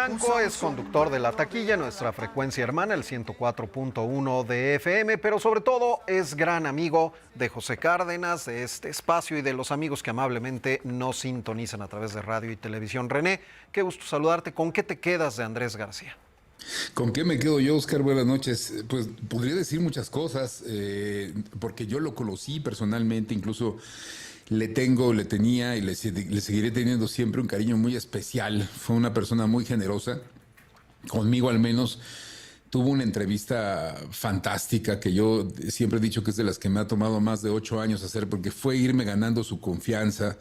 Franco es conductor de La Taquilla, nuestra frecuencia hermana, el 104.1 de FM, pero sobre todo es gran amigo de José Cárdenas, de este espacio y de los amigos que amablemente nos sintonizan a través de radio y televisión. René, qué gusto saludarte. ¿Con qué te quedas de Andrés García? ¿Con qué me quedo yo, Oscar? Buenas noches. Pues podría decir muchas cosas, porque yo lo conocí personalmente, incluso le tenía y le seguiré teniendo siempre un cariño muy especial. Fue una persona muy generosa, conmigo al menos. Tuvo una entrevista fantástica que yo siempre he dicho que es de las que me ha tomado más de 8 años hacer, porque fue irme ganando su confianza,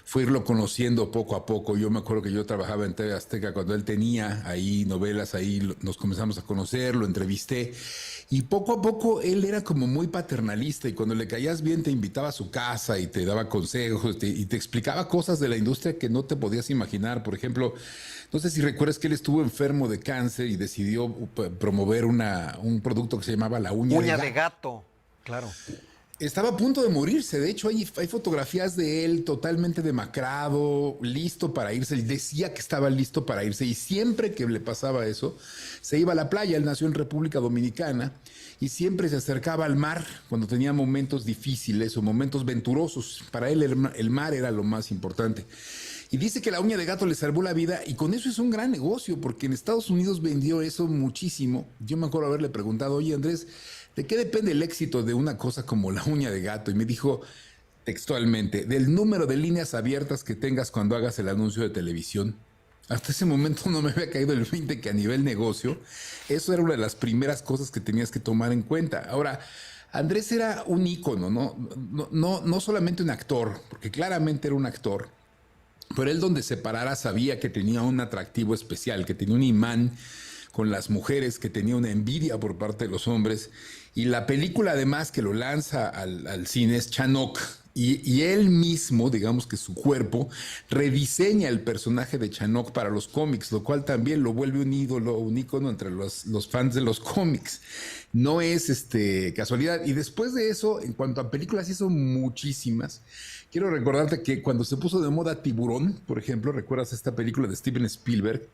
fue irlo conociendo poco a poco. Yo me acuerdo que yo trabajaba en TV Azteca cuando él tenía ahí novelas, ahí nos comenzamos a conocer, lo entrevisté y poco a poco él era como muy paternalista y cuando le caías bien te invitaba a su casa y te daba consejos y te explicaba cosas de la industria que no te podías imaginar. Por ejemplo, no sé si recuerdas que él estuvo enfermo de cáncer y decidió promover un producto que se llamaba la uña de gato. Claro. Estaba a punto de morirse. De hecho, hay fotografías de él totalmente demacrado, listo para irse. Él decía que estaba listo para irse y siempre que le pasaba eso, se iba a la playa. Él nació en República Dominicana y siempre se acercaba al mar cuando tenía momentos difíciles o momentos venturosos. Para él el mar era lo más importante. Y dice que la uña de gato le salvó la vida y con eso es un gran negocio porque en Estados Unidos vendió eso muchísimo. Yo me acuerdo haberle preguntado, oye Andrés, ¿de qué depende el éxito de una cosa como la uña de gato? Y me dijo textualmente, del número de líneas abiertas que tengas cuando hagas el anuncio de televisión. Hasta ese momento no me había caído el 20 que a nivel negocio, eso era una de las primeras cosas que tenías que tomar en cuenta. Ahora, Andrés era un ícono, no solamente un actor, porque claramente era un actor, pero él donde se parara sabía que tenía un atractivo especial, que tenía un imán con las mujeres, que tenía una envidia por parte de los hombres. Y la película además que lo lanza al cine es Chanok. Y él mismo, digamos que su cuerpo, rediseña el personaje de Chanok para los cómics, lo cual también lo vuelve un ídolo, un ícono entre los fans de los cómics. No es casualidad. Y después de eso, en cuanto a películas, hizo muchísimas. Quiero recordarte que cuando se puso de moda Tiburón, por ejemplo, ¿recuerdas esta película de Steven Spielberg?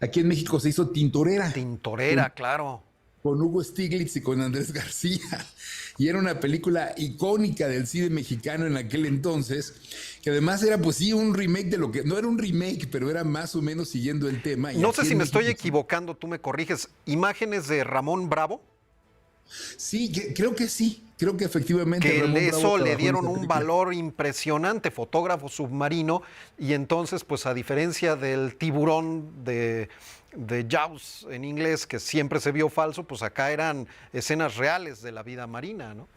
Aquí en México se hizo Tintorera. Tintorera, claro. Con Hugo Stiglitz y con Andrés García. Y era una película icónica del cine mexicano en aquel entonces, que además era pues sí un remake de lo que, no era un remake, pero era más o menos siguiendo el tema. No sé si me estoy equivocando, tú me corriges. ¿Imágenes de Ramón Bravo? Sí, creo que sí. Creo que efectivamente. Que eso le dieron un valor impresionante, fotógrafo submarino, y entonces, pues a diferencia del tiburón de Jaws en inglés, que siempre se vio falso, pues acá eran escenas reales de la vida marina, ¿no?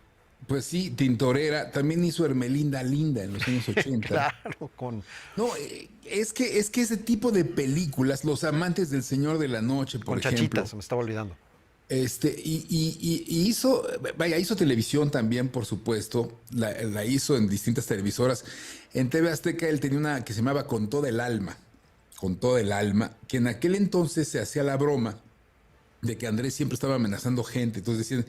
Pues sí, Tintorera, también hizo Hermelinda Linda en los años 80. Claro, con... No, es que ese tipo de películas, Los amantes del Señor de la Noche, por ejemplo. Con Chachita, se me estaba olvidando. Y hizo televisión también, por supuesto, la hizo en distintas televisoras. En TV Azteca él tenía una que se llamaba Con Toda el Alma, que en aquel entonces se hacía la broma de que Andrés siempre estaba amenazando gente. Entonces decían,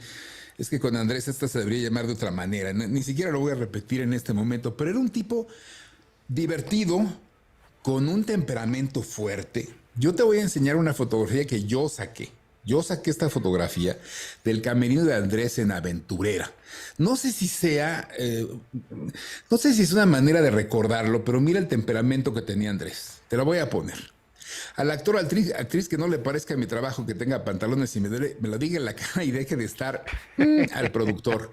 es que con Andrés esta se debería llamar de otra manera. Ni siquiera lo voy a repetir en este momento, pero era un tipo divertido, con un temperamento fuerte. Yo te voy a enseñar una fotografía que yo saqué. Yo saqué esta fotografía del camerino de Andrés en Aventurera. No sé si es una manera de recordarlo, pero mira el temperamento que tenía Andrés. Te lo voy a poner. Al actor o actriz que no le parezca mi trabajo, que tenga pantalones y me lo diga en la cara y deje de estar al productor.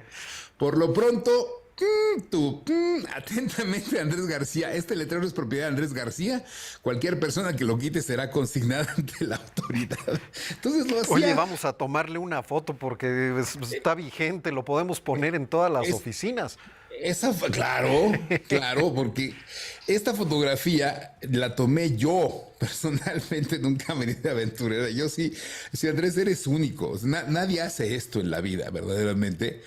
Por lo pronto... atentamente Andrés García. Este letrero es propiedad de Andrés García. Cualquier persona que lo quite será consignada ante la autoridad. Entonces lo hacía. Oye, vamos a tomarle una foto porque está vigente, lo podemos poner en todas las oficinas. Claro, porque esta fotografía la tomé yo personalmente en un camerino de Aventurera. Yo sí, Andrés, eres único. Nadie hace esto en la vida, verdaderamente.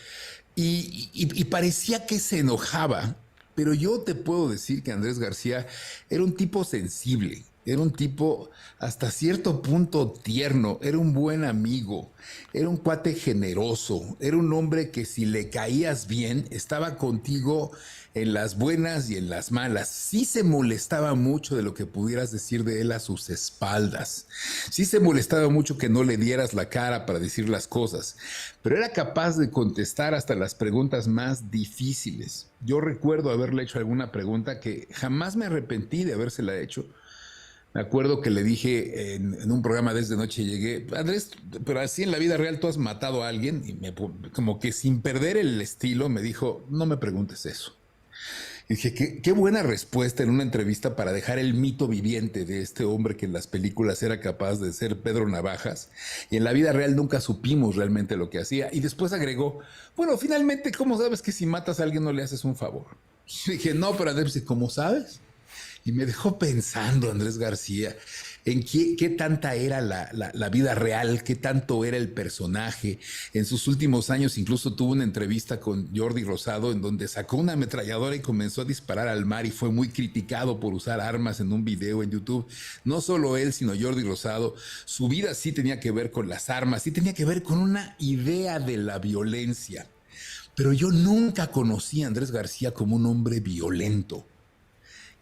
Y parecía que se enojaba, pero yo te puedo decir que Andrés García era un tipo sensible, Era un tipo hasta cierto punto tierno, era un buen amigo, era un cuate generoso, era un hombre que si le caías bien, estaba contigo en las buenas y en las malas. Sí se molestaba mucho de lo que pudieras decir de él a sus espaldas. Sí se molestaba mucho que no le dieras la cara para decir las cosas, pero era capaz de contestar hasta las preguntas más difíciles. Yo recuerdo haberle hecho alguna pregunta que jamás me arrepentí de habérsela hecho. Me acuerdo que le dije en un programa desde noche, llegué, Andrés, pero así en la vida real tú has matado a alguien, y como que sin perder el estilo me dijo, no me preguntes eso. Y dije, qué buena respuesta en una entrevista para dejar el mito viviente de este hombre que en las películas era capaz de ser Pedro Navajas y en la vida real nunca supimos realmente lo que hacía. Y después agregó, bueno, finalmente, ¿cómo sabes que si matas a alguien no le haces un favor? Y dije, no, pero Andrés, ¿cómo sabes? Y me dejó pensando, Andrés García, en qué tanta era la vida real, qué tanto era el personaje. En sus últimos años incluso tuvo una entrevista con Jordi Rosado en donde sacó una ametralladora y comenzó a disparar al mar y fue muy criticado por usar armas en un video en YouTube. No solo él, sino Jordi Rosado. Su vida sí tenía que ver con las armas, sí tenía que ver con una idea de la violencia. Pero yo nunca conocí a Andrés García como un hombre violento.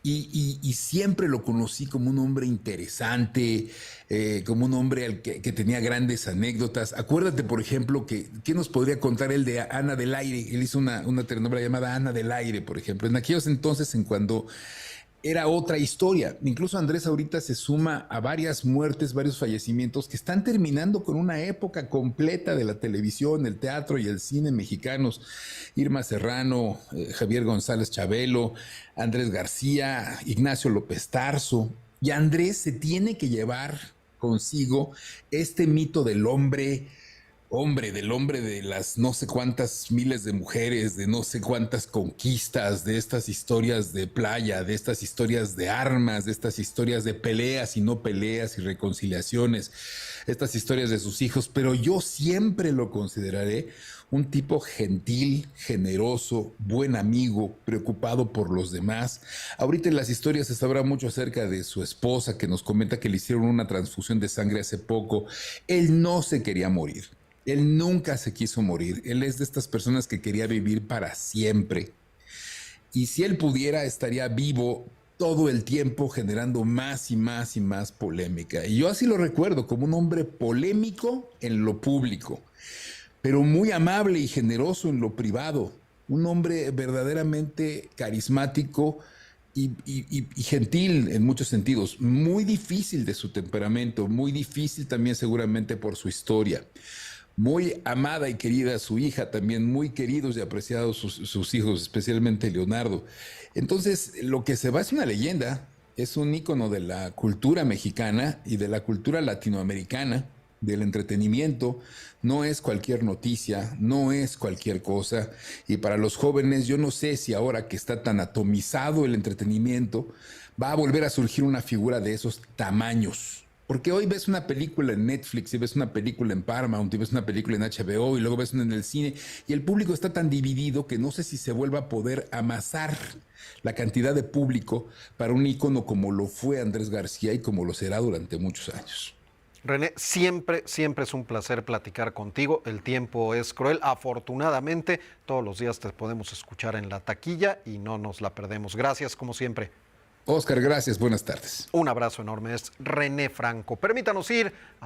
Y siempre lo conocí como un hombre interesante, como un hombre que tenía grandes anécdotas. Acuérdate, por ejemplo, ¿qué nos podría contar él de Ana del Aire? Él hizo una telenovela llamada Ana del Aire, por ejemplo. En aquellos entonces, en cuando era otra historia. Incluso Andrés ahorita se suma a varias muertes, varios fallecimientos que están terminando con una época completa de la televisión, el teatro y el cine mexicanos. Irma Serrano, Javier González Chabelo, Andrés García, Ignacio López Tarso. Y Andrés se tiene que llevar consigo este mito del del hombre de las no sé cuántas miles de mujeres, de no sé cuántas conquistas, de estas historias de playa, de estas historias de armas, de estas historias de peleas y no peleas y reconciliaciones, estas historias de sus hijos, pero yo siempre lo consideraré un tipo gentil, generoso, buen amigo, preocupado por los demás. Ahorita en las historias se sabrá mucho acerca de su esposa, que nos comenta que le hicieron una transfusión de sangre hace poco. Él no se quería morir. Él nunca se quiso morir. Él es de estas personas que quería vivir para siempre. Y si él pudiera, estaría vivo todo el tiempo generando más y más y más polémica. Y yo así lo recuerdo, como un hombre polémico en lo público, pero muy amable y generoso en lo privado. Un hombre verdaderamente carismático y gentil en muchos sentidos. Muy difícil de su temperamento, muy difícil también seguramente por su historia. Muy amada y querida su hija, también muy queridos y apreciados sus hijos, especialmente Leonardo. Entonces, lo que se va es una leyenda, es un ícono de la cultura mexicana y de la cultura latinoamericana, del entretenimiento. No es cualquier noticia, no es cualquier cosa. Y para los jóvenes, yo no sé si ahora que está tan atomizado el entretenimiento, va a volver a surgir una figura de esos tamaños. Porque hoy ves una película en Netflix y ves una película en Paramount y ves una película en HBO y luego ves una en el cine y el público está tan dividido que no sé si se vuelva a poder amasar la cantidad de público para un ícono como lo fue Andrés García y como lo será durante muchos años. René, siempre es un placer platicar contigo. El tiempo es cruel. Afortunadamente, todos los días te podemos escuchar en la taquilla y no nos la perdemos. Gracias, como siempre. Oscar, gracias. Buenas tardes. Un abrazo enorme. Es René Franco. Permítanos ir a